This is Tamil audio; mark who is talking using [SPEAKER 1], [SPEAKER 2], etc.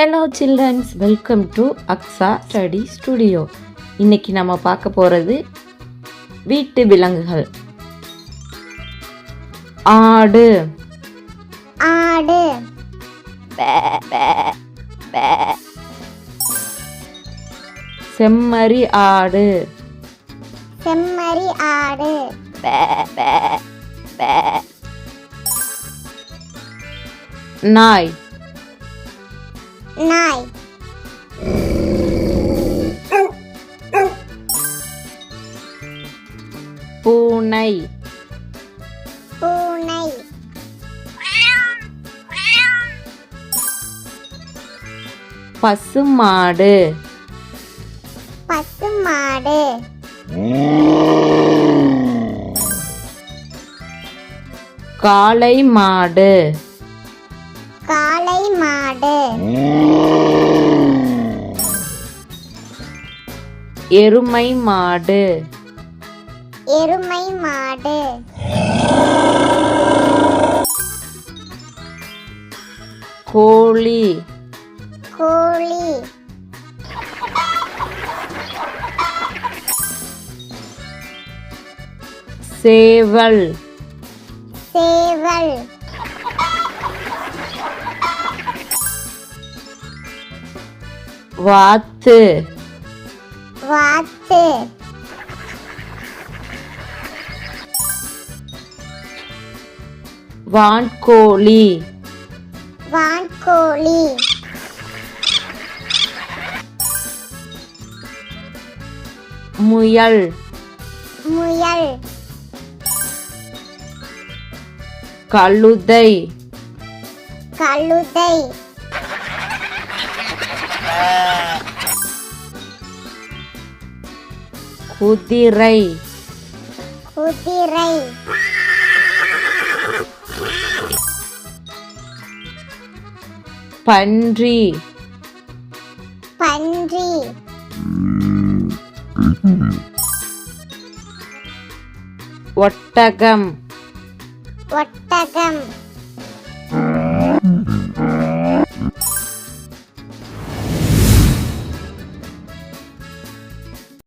[SPEAKER 1] Hello childrens, welcome to Aqsa study studio. இன்னைக்கு நம்ம பார்க்க போகிறது வீட்டு விலங்குகள். ஆடு.
[SPEAKER 2] ஆடு.
[SPEAKER 1] செம்மறி ஆடு.
[SPEAKER 2] செம்மறி ஆடு.
[SPEAKER 1] நாய்.
[SPEAKER 2] நாய்.
[SPEAKER 1] பூனை.
[SPEAKER 2] பூனை.
[SPEAKER 1] பசுமாடு.
[SPEAKER 2] பசுமாடு.
[SPEAKER 1] காளை மாடு.
[SPEAKER 2] காளை மாடு.
[SPEAKER 1] எருமை மாடு.
[SPEAKER 2] எருமை மாடு.
[SPEAKER 1] கோழி.
[SPEAKER 2] கோழி.
[SPEAKER 1] சேவல்.
[SPEAKER 2] சேவல்.
[SPEAKER 1] வாத்து.
[SPEAKER 2] வாத்து.
[SPEAKER 1] வான்கோழி.
[SPEAKER 2] வான்கோழி.
[SPEAKER 1] முயல்.
[SPEAKER 2] முயல்.
[SPEAKER 1] கழுதை.
[SPEAKER 2] கழுதை.
[SPEAKER 1] குதிரை.
[SPEAKER 2] குதிரை.
[SPEAKER 1] பன்றி.
[SPEAKER 2] பன்றி.
[SPEAKER 1] ஒட்டகம்.
[SPEAKER 2] ஒட்டகம்.